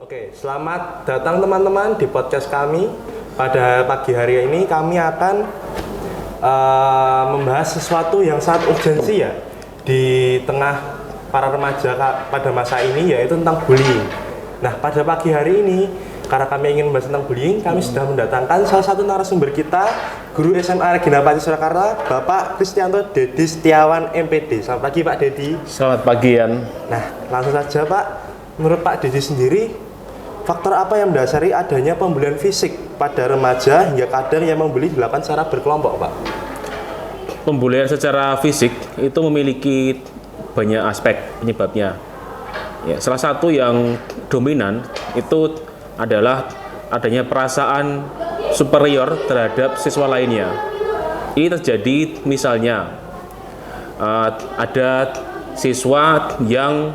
Oke, selamat datang teman-teman di podcast kami. Pada pagi hari ini kami akan membahas sesuatu yang sangat urgensi ya di tengah para remaja pada masa ini, yaitu tentang bullying. Nah, pada pagi hari ini karena kami ingin membahas tentang bullying, kami sudah mendatangkan salah satu narasumber kita, Guru SMA Regina Pacis Surakarta, Bapak Kristianto Dedi Setiawan MPD. Selamat pagi Pak Dedi. Selamat pagi Yan. Nah, langsung saja Pak, menurut Pak Dedi sendiri, faktor apa yang mendasari adanya pembulian fisik pada remaja hingga kadang yang membuli dilakukan secara berkelompok, Pak? Pembulian secara fisik itu memiliki banyak aspek penyebabnya. Ya, salah satu yang dominan itu adalah adanya perasaan superior terhadap siswa lainnya. Ini terjadi misalnya ada siswa yang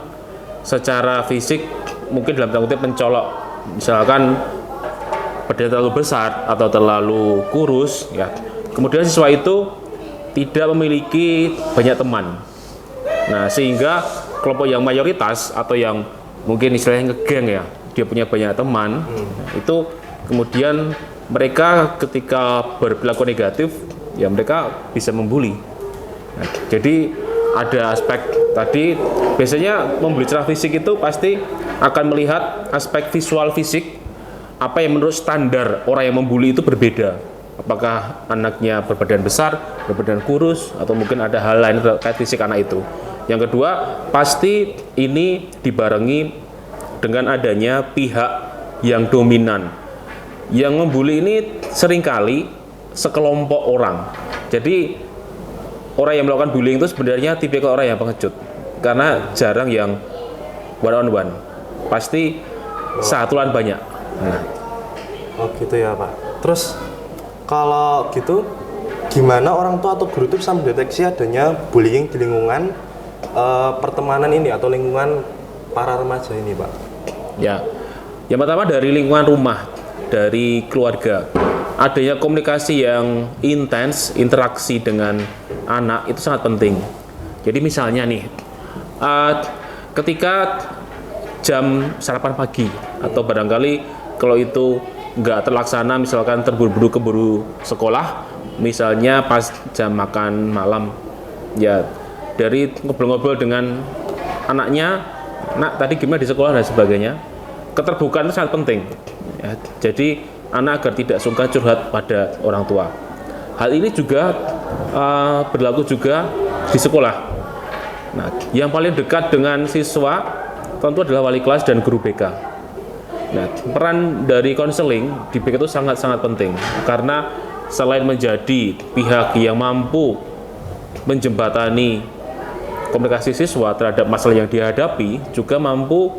secara fisik mungkin dalam tanda kutip mencolok, misalkan badannya terlalu besar atau terlalu kurus, ya. Kemudian siswa itu tidak memiliki banyak teman. Nah, sehingga kelompok yang mayoritas atau yang mungkin istilahnya ngegeng ya, dia punya banyak teman, itu kemudian mereka ketika berperilaku negatif, ya mereka bisa membuli. Nah, jadi ada aspek tadi, biasanya membuli secara fisik itu pasti akan melihat aspek visual fisik, apa yang menurut standar orang yang membuli itu berbeda. Apakah anaknya berbadan besar, berbadan kurus, atau mungkin ada hal lain terkait fisik anak itu. Yang kedua, pasti ini dibarengi dengan adanya pihak yang dominan. Yang membuli ini seringkali sekelompok orang. Jadi orang yang melakukan bullying itu sebenarnya tipikal orang yang pengecut, karena jarang yang one on one, pasti satuan banyak. Nah. Oh gitu ya Pak. Terus kalau gitu, gimana orang tua atau guru itu bisa mendeteksi adanya bullying di lingkungan pertemanan ini atau lingkungan para remaja ini, Pak? Ya, yang pertama dari lingkungan rumah, dari keluarga. Adanya komunikasi yang intens, interaksi dengan anak itu sangat penting. Jadi misalnya nih, ketika jam sarapan pagi atau barangkali kalau itu nggak terlaksana, misalkan terburu-buru keburu sekolah, misalnya pas jam makan malam, ya dari ngobrol-ngobrol dengan anaknya, nak tadi gimana di sekolah dan sebagainya, keterbukaan itu sangat penting. Ya, jadi anak agar tidak sungkan curhat pada orang tua. Hal ini juga berlaku juga di sekolah. Nah, yang paling dekat dengan siswa tentu adalah wali kelas dan guru BK. Nah, peran dari konseling di BK itu sangat-sangat penting, karena selain menjadi pihak yang mampu menjembatani komunikasi siswa terhadap masalah yang dihadapi, juga mampu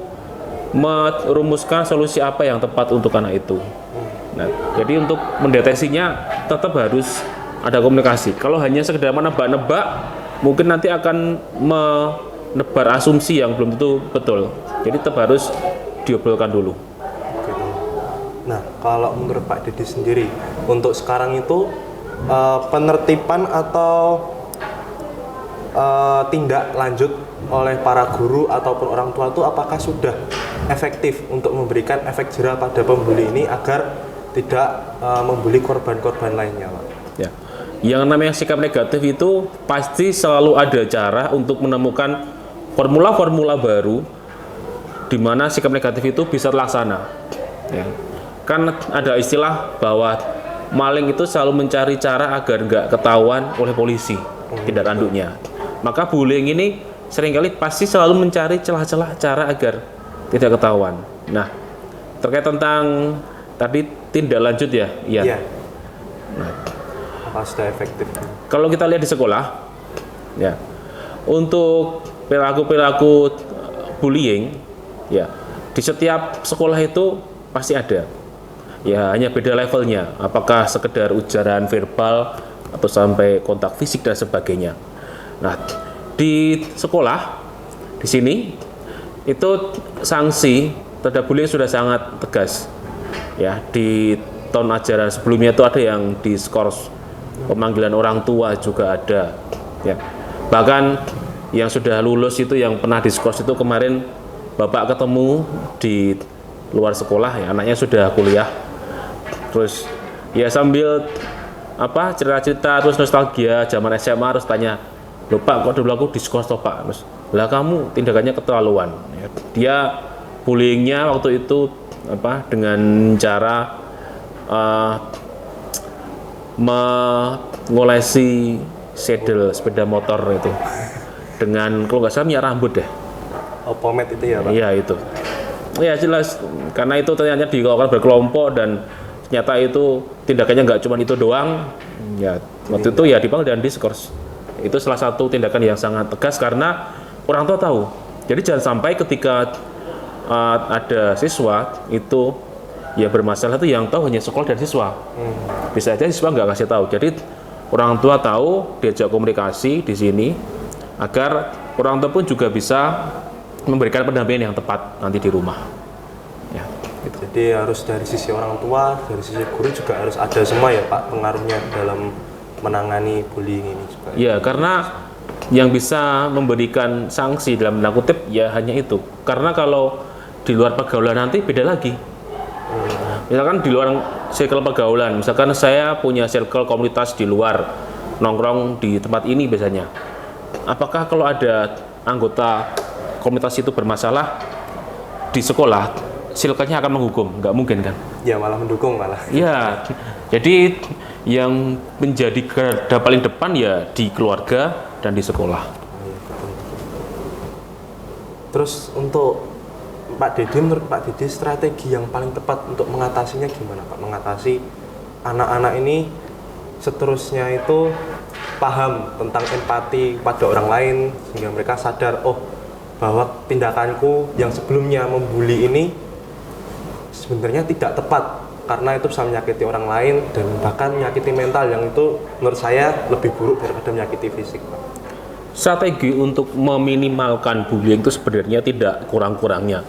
merumuskan solusi apa yang tepat untuk anak itu. Nah, jadi untuk mendeteksinya tetap harus ada komunikasi. Kalau hanya sekedar menebak-nebak, mungkin nanti akan menebar asumsi yang belum tentu betul. Jadi tetap harus diobrolkan dulu. Gitu. Nah, kalau menurut Pak Dedi sendiri, untuk sekarang itu penertiban atau tindak lanjut oleh para guru ataupun orang tua itu apakah sudah efektif untuk memberikan efek jerah pada pembuli ini agar tidak membuli korban-korban lainnya, Pak? Ya. Yang namanya sikap negatif itu pasti selalu ada cara untuk menemukan formula-formula baru di mana sikap negatif itu bisa terlaksana. Ya. Kan ada istilah bahwa maling itu selalu mencari cara agar nggak ketahuan oleh polisi tindak tanduknya. Maka bullying ini seringkali pasti selalu mencari celah-celah cara agar tidak ketahuan. Nah, terkait tentang tadi tindak lanjut ya, iya. Iya. Nah, apa sudah efektif? Kalau kita lihat di sekolah, ya, untuk perilaku bullying, ya, di setiap sekolah itu pasti ada. Ya, hanya beda levelnya. Apakah sekedar ujaran verbal atau sampai kontak fisik dan sebagainya. Nah, di sekolah di sini itu sanksi terhadap bullying sudah sangat tegas. Ya, di tahun ajaran sebelumnya itu ada yang diskors, pemanggilan orang tua juga ada. Ya. Bahkan yang sudah lulus itu yang pernah diskors itu kemarin Bapak ketemu di luar sekolah ya, anaknya sudah kuliah. Terus ya sambil cerita-cerita terus nostalgia zaman SMA, terus tanya, "Loh Pak, kok dulu aku diskors toh Pak?" Terus, "Lah kamu tindakannya keterlaluan." Ya, dia bullyingnya waktu itu dengan cara mengolesi sedel sepeda motor itu dengan kalau nggak salah minyak rambut deh. Oh, pomade itu ya Pak? Iya itu. Ya jelas, karena itu ternyata dilakukan berkelompok dan ternyata itu tindakannya nggak cuma itu doang. Ya waktu itu ya dipanggil dan diskors. Itu salah satu tindakan yang sangat tegas karena orang tua tahu. Jadi jangan sampai ketika ada siswa itu ya bermasalah itu yang tahu hanya sekolah dan siswa. Bisa aja siswa nggak kasih tahu. Jadi orang tua tahu, diajak komunikasi di sini agar orang tua pun juga bisa memberikan pendampingan yang tepat nanti di rumah. Ya, gitu. Jadi harus dari sisi orang tua, dari sisi guru juga harus ada semua ya Pak pengaruhnya dalam menangani bullying ini juga. Ya, karena yang bisa memberikan sanksi dalam tanda kutip ya hanya itu. Karena kalau di luar pergaulan nanti beda lagi. Misalkan di luar circle pergaulan, misalkan saya punya circle komunitas di luar, nongkrong di tempat ini biasanya. Apakah kalau ada anggota komunitas itu bermasalah di sekolah, circle-nya akan menghukum? Nggak mungkin kan? Ya malah mendukung malah. Ya, jadi yang menjadi garda paling depan ya di keluarga dan di sekolah. Terus untuk Pak Dede, menurut Pak Dede strategi yang paling tepat untuk mengatasinya gimana Pak? Mengatasi anak-anak ini seterusnya itu paham tentang empati pada orang lain sehingga mereka sadar, oh bahwa tindakanku yang sebelumnya membuli ini sebenarnya tidak tepat karena itu bisa menyakiti orang lain dan bahkan menyakiti mental yang itu menurut saya lebih buruk daripada menyakiti fisik Pak. Strategi untuk meminimalkan bullying itu sebenarnya tidak kurang-kurangnya.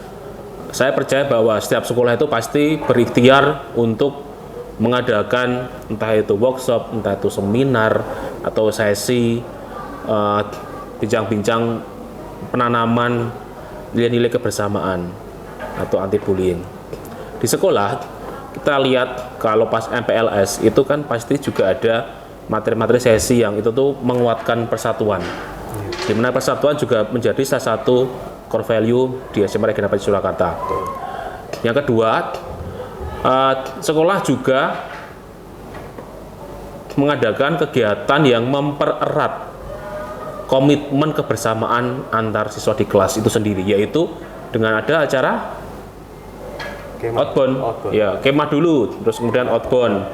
Saya percaya bahwa setiap sekolah itu pasti berikhtiar untuk mengadakan entah itu workshop, entah itu seminar atau sesi bincang-bincang penanaman nilai-nilai kebersamaan atau anti bullying. Di sekolah kita lihat kalau pas MPLS itu kan pasti juga ada materi-materi sesi yang itu tuh menguatkan persatuan. Di mana persatuan juga menjadi salah satu core value di SMA Regina Pacis Surakarta. Yang kedua, sekolah juga mengadakan kegiatan yang mempererat komitmen kebersamaan antar siswa di kelas itu sendiri, yaitu dengan ada acara outbound. Ya, kemah dulu, terus kemudian outbound,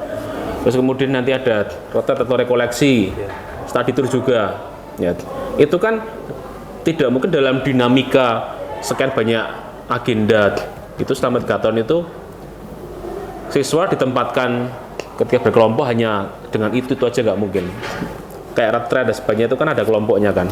terus kemudian nanti ada rotet atau rekoleksi, study tour juga. Ya, itu kan tidak mungkin dalam dinamika sekian banyak agenda itu selama 3 tahun itu siswa ditempatkan ketika berkelompok hanya dengan itu aja nggak mungkin. Kayak retret dan sebagainya itu kan ada kelompoknya kan,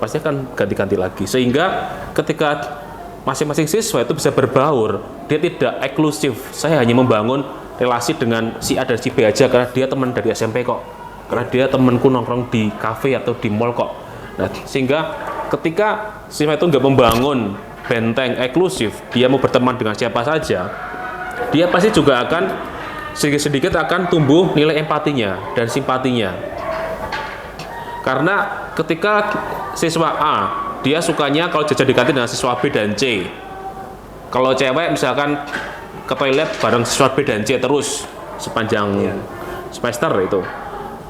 pasti akan ganti-ganti lagi sehingga ketika masing-masing siswa itu bisa berbaur, dia tidak eksklusif. Saya hanya membangun relasi dengan si A dan si B aja karena dia teman dari SMP kok, karena dia temanku nongkrong di kafe atau di mall kok. Nah, sehingga ketika siswa itu nggak membangun benteng eksklusif, dia mau berteman dengan siapa saja, dia pasti juga akan sedikit-sedikit akan tumbuh nilai empatinya dan simpatinya. Karena ketika siswa A, dia sukanya kalau jajan di kantin dengan siswa B dan C. Kalau cewek misalkan ke toilet bareng siswa B dan C terus sepanjang semester itu.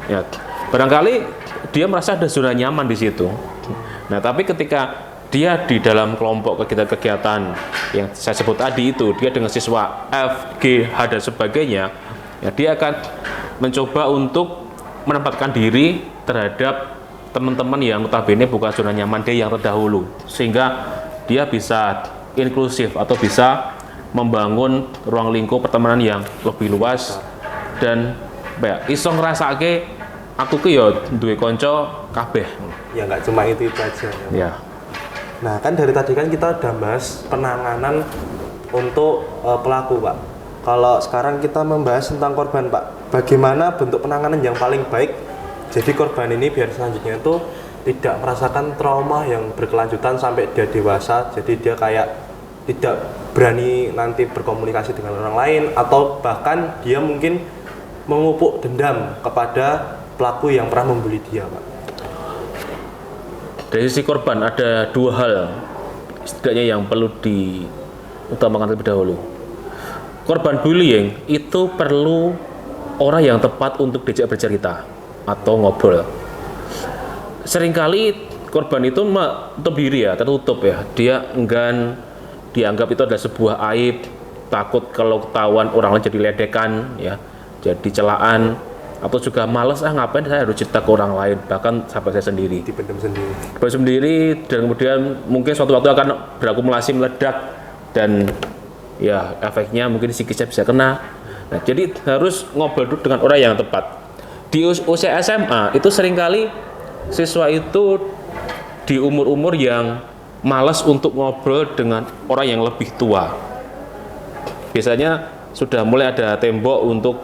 Ya, barangkali dia merasa ada zona nyaman di situ. Nah, tapi ketika dia di dalam kelompok kegiatan-kegiatan yang saya sebut tadi itu, dia dengan siswa F, G, H dan sebagainya, ya dia akan mencoba untuk menempatkan diri terhadap teman-teman yang notabene bukan zona nyaman dia yang terdahulu, sehingga dia bisa inklusif atau bisa membangun ruang lingkup pertemanan yang lebih luas dan iso ngrasake aku ki ya duwe kanca kabeh. Ya nggak cuma itu aja. Ya. Nah kan dari tadi kan kita udah bahas penanganan untuk pelaku Pak. Kalau sekarang kita membahas tentang korban Pak, bagaimana bentuk penanganan yang paling baik jadi korban ini biar selanjutnya itu tidak merasakan trauma yang berkelanjutan sampai dia dewasa, jadi dia kayak tidak berani nanti berkomunikasi dengan orang lain, atau bahkan dia mungkin memupuk dendam kepada pelaku yang pernah membuli dia, Pak? Dari sisi korban ada dua hal setidaknya yang perlu diutamakan terlebih dahulu. Korban bullying itu perlu orang yang tepat untuk diajak bercerita atau ngobrol. Seringkali korban itu diri ya, tertutup ya, dia enggan, dianggap itu adalah sebuah aib, takut kalau ketahuan orang lain jadi ledekan ya, jadi celaan, atau juga malas ngapain saya harus cerita ke orang lain, bahkan sampai saya sendiri Dipendam sendiri. Dan kemudian mungkin suatu waktu akan berakumulasi, meledak, dan ya efeknya mungkin psikisnya bisa kena. Nah, jadi harus ngobrol dulu dengan orang yang tepat. Di usia SMA itu seringkali siswa itu di umur-umur yang malas untuk ngobrol dengan orang yang lebih tua. Biasanya sudah mulai ada tembok untuk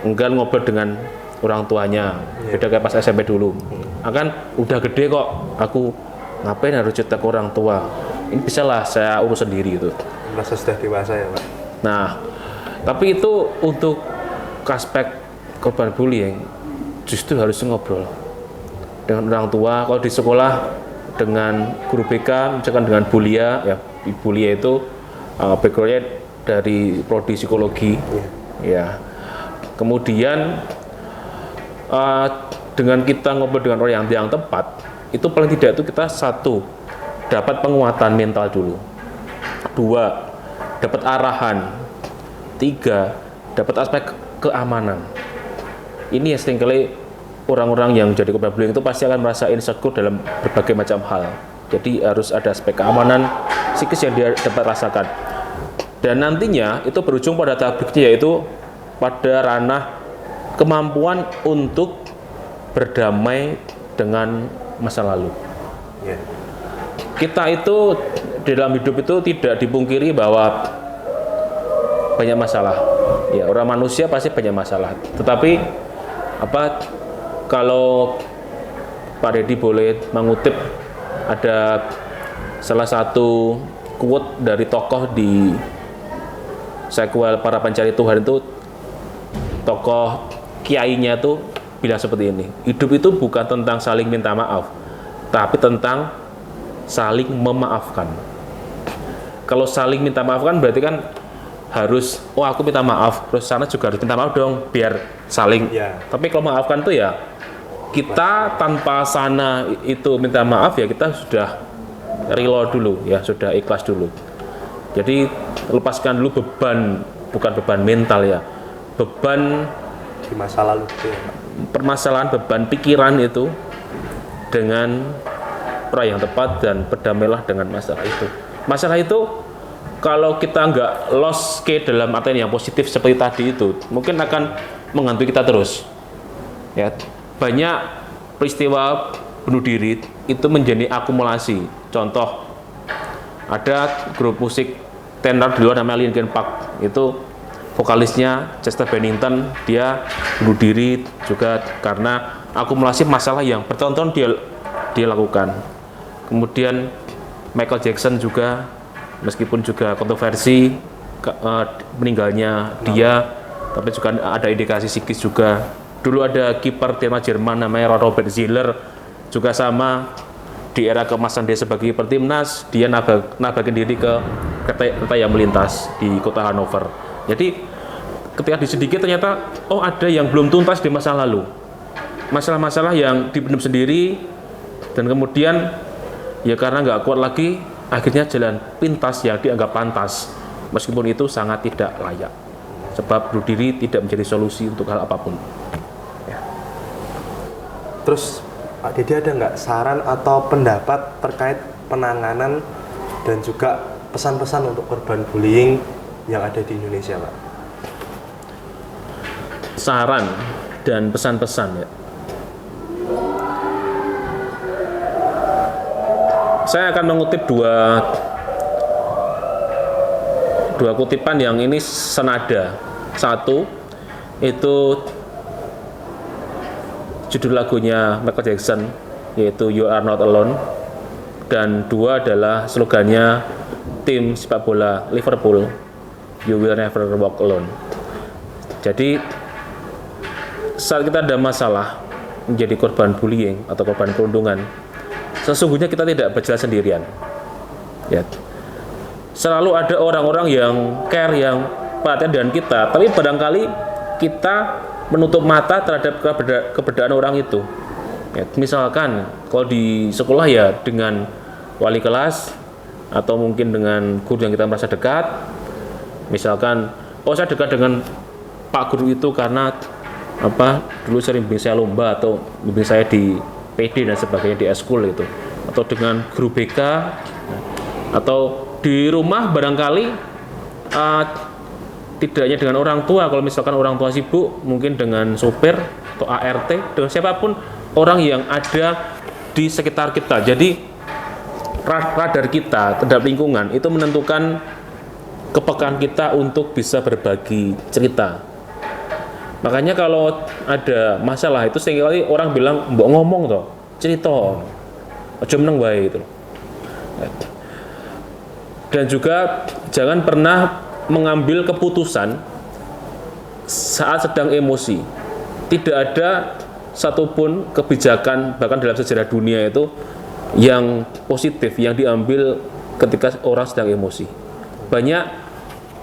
enggan ngobrol dengan orang tuanya. Beda kayak pas SMP dulu. Akan udah gede kok, aku ngapain harus cerita ke orang tua? Ini bisalah saya urus sendiri itu. Merasa sudah dewasa ya, Pak? Nah, tapi itu untuk aspek korban bullying justru harus ngobrol dengan orang tua. Kalau di sekolah dengan guru BK, misalkan dengan bulia, ya bulia itu backgroundnya dari prodi psikologi, ya. Kemudian dengan kita ngobrol dengan orang yang tepat, itu paling tidak itu kita satu dapat penguatan mental dulu, dua dapat arahan, tiga dapat aspek keamanan. Ini yang seringkali orang-orang yang jadi korban bullying itu pasti akan merasa insecure dalam berbagai macam hal. Jadi harus ada aspek keamanan psikis yang dia dapat rasakan. Dan nantinya itu berujung pada tahap berikutnya, yaitu pada ranah kemampuan untuk berdamai dengan masa lalu. Kita itu di dalam hidup itu tidak dipungkiri bahwa banyak masalah. Ya, orang manusia pasti banyak masalah. Tetapi kalau Pak Deddy boleh mengutip, ada salah satu quote dari tokoh di sequel Para Pencari Tuhan itu, tokoh kiainya tuh bilang seperti ini, hidup itu bukan tentang saling minta maaf, tapi tentang saling memaafkan. Kalau saling minta maaf kan berarti kan harus, oh aku minta maaf, terus sana juga harus minta maaf dong, biar saling. Tapi kalau maafkan tuh ya kita tanpa sana itu minta maaf, ya kita sudah reload dulu, ya sudah ikhlas dulu. Jadi lepaskan dulu beban, bukan beban mental ya, beban di masa lalu itu ya, Pak. Permasalahan beban pikiran itu dengan orang yang tepat, dan berdamailah dengan masalah itu. Masalah itu kalau kita nggak lost ke dalam artian yang positif seperti tadi itu, mungkin akan menghantui kita terus. Ya, banyak peristiwa bunuh diri itu menjadi akumulasi. Contoh, ada grup musik tenor di luar namanya Linkin Park, itu vokalisnya Chester Bennington, dia bunuh diri juga karena akumulasi masalah yang bertahun-tahun dia lakukan. Kemudian Michael Jackson juga, meskipun juga kontroversi meninggalnya dia, tapi juga ada indikasi psikis juga. Dulu ada kiper timnas Jerman namanya Robert Ziller, juga sama, di era keemasan dia sebagai kiper timnas, dia nabrakin diri ke kereta yang melintas di kota Hannover. Jadi ketika diselidiki ternyata ada yang belum tuntas di masa lalu, masalah-masalah yang dipendam sendiri, dan kemudian ya karena nggak kuat lagi, akhirnya jalan pintas yang dianggap pantas, meskipun itu sangat tidak layak, sebab bunuh diri tidak menjadi solusi untuk hal apapun. Terus Pak Deddy ada nggak saran atau pendapat terkait penanganan dan juga pesan-pesan untuk korban bullying yang ada di Indonesia, Pak? Saran dan pesan-pesan ya. Saya akan mengutip dua kutipan yang ini senada. Satu itu judul lagunya Michael Jackson, yaitu You Are Not Alone, dan dua adalah slogannya tim sepak bola Liverpool, you will never walk alone. Jadi saat kita ada masalah menjadi korban bullying atau korban perundungan, sesungguhnya kita tidak berjalan sendirian. Ya. Selalu ada orang-orang yang care, yang perhatian dengan kita, tapi barangkali kita menutup mata terhadap keberadaan orang itu. Ya, misalkan kalau di sekolah ya dengan wali kelas atau mungkin dengan guru yang kita merasa dekat. Misalkan, oh saya dekat dengan Pak Guru itu karena dulu sering bimbing saya lomba atau bimbing saya di PD dan sebagainya di eskul itu, atau dengan guru BK, atau di rumah barangkali tidak hanya dengan orang tua. Kalau misalkan orang tua sibuk, mungkin dengan sopir atau ART, dengan siapapun orang yang ada di sekitar kita. Jadi radar kita terhadap lingkungan itu menentukan kepekaan kita untuk bisa berbagi cerita. Makanya kalau ada masalah itu seringkali orang bilang, mbok ngomong toh, cerita, aja meneng wae itu. Dan juga jangan pernah mengambil keputusan saat sedang emosi. Tidak ada satupun kebijakan bahkan dalam sejarah dunia itu yang positif yang diambil ketika orang sedang emosi. Banyak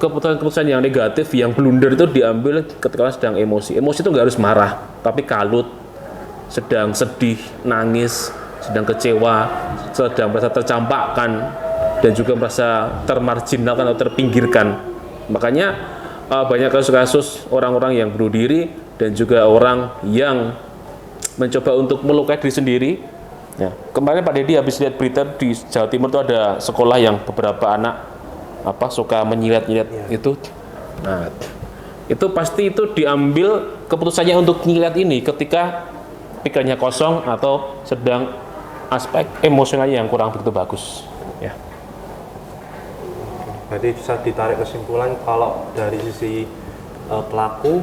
keputusan-keputusan yang negatif, yang blunder itu diambil ketika sedang emosi. Emosi itu nggak harus marah, tapi kalut, sedang sedih, nangis, sedang kecewa, sedang merasa tercampakkan, dan juga merasa termarginalkan atau terpinggirkan. Makanya banyak kasus-kasus orang-orang yang bunuh diri dan juga orang yang mencoba untuk melukai diri sendiri. Ya. Kemarin Pak Dedi habis lihat berita di Jawa Timur itu ada sekolah yang beberapa anak suka menyilet-nyilet itu. Nah, itu pasti itu diambil keputusannya untuk nyilet ini ketika pikirannya kosong atau sedang aspek emosionalnya yang kurang begitu bagus. Ya. Jadi bisa ditarik kesimpulan kalau dari sisi pelaku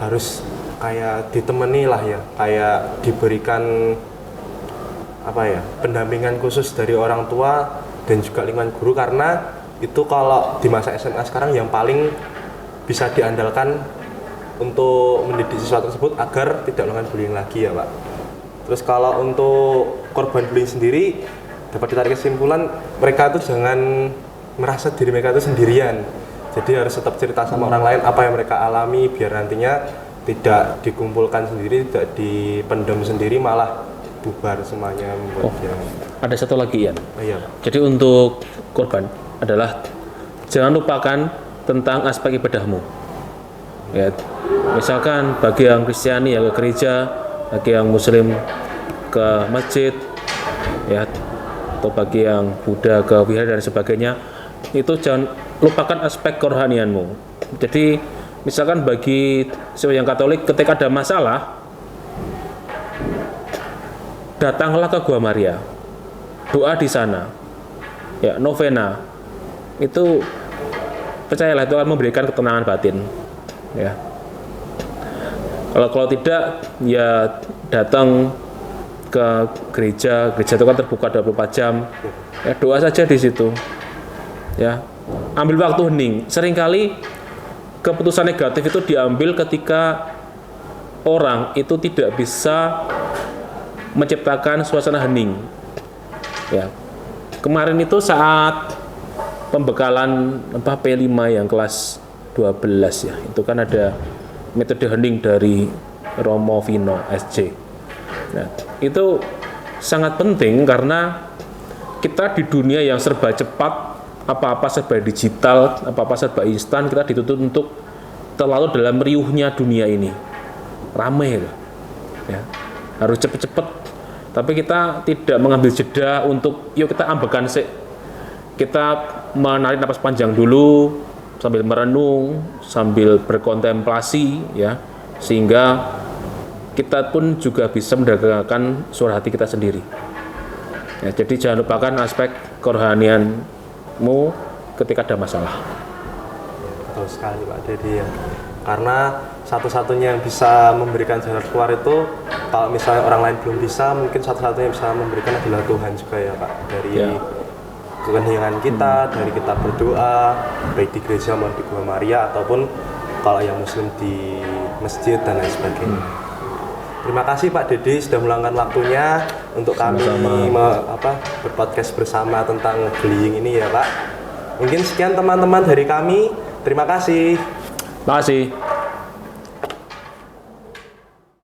harus kayak ditemani lah ya, kayak diberikan pendampingan khusus dari orang tua dan juga lingkungan guru, karena itu kalau di masa SMA sekarang yang paling bisa diandalkan untuk mendidik siswa tersebut agar tidak melakukan bullying lagi ya Pak. Terus kalau untuk korban bullying sendiri dapat ditarik kesimpulan mereka itu jangan merasa diri mereka itu sendirian. Jadi harus tetap cerita sama orang lain apa yang mereka alami biar nantinya tidak dikumpulkan sendiri, tidak dipendam sendiri, malah bubar semuanya. Ada satu lagi ya. Iya. Jadi untuk korban adalah jangan lupakan tentang aspek ibadahmu. Ya, misalkan bagi yang Kristiani ya ke gereja, bagi yang Muslim ke masjid, ya, atau bagi yang Buddha ke wihara dan sebagainya, itu jangan lupakan aspek kerohanianmu. Jadi misalkan bagi yang Katolik ketika ada masalah, datanglah ke Gua Maria, doa di sana, ya, novena, itu percayalah itu akan memberikan ketenangan batin, ya. Kalau tidak ya datang ke gereja itu kan terbuka 24 jam, ya, doa saja di situ, ya, ambil waktu hening. Seringkali keputusan negatif itu diambil ketika orang itu tidak bisa menciptakan suasana hening, ya. Kemarin itu saat pembekalan P5 yang kelas 12 ya, itu kan ada metode hening dari Romo Vino SC. Nah, itu sangat penting karena kita di dunia yang serba cepat, apa-apa serba digital, apa-apa serba instan, kita dituntut untuk terlalu dalam riuhnya dunia ini, ramai ya, harus cepet-cepet. Tapi kita tidak mengambil jeda untuk yuk kita ambekan sih, kita menarik napas panjang dulu sambil merenung, sambil berkontemplasi, ya, sehingga kita pun juga bisa mendengarkan suara hati kita sendiri. Ya, jadi jangan lupakan aspek kerohanianmu ketika ada masalah. Betul sekali Pak Dedi ya. Karena satu-satunya yang bisa memberikan jalan keluar itu kalau misalnya orang lain belum bisa, mungkin satu-satunya yang bisa memberikan adalah Tuhan juga ya Pak. Dari keheningan kita, dari kita berdoa, baik di gereja maupun di Gua Maria, ataupun kalau yang muslim di masjid dan lain sebagainya. Terima kasih Pak Dede sudah meluangkan waktunya untuk kami berpodcast bersama tentang bullying ini ya Pak. Mungkin sekian teman-teman dari kami. Terima kasih. Terima kasih.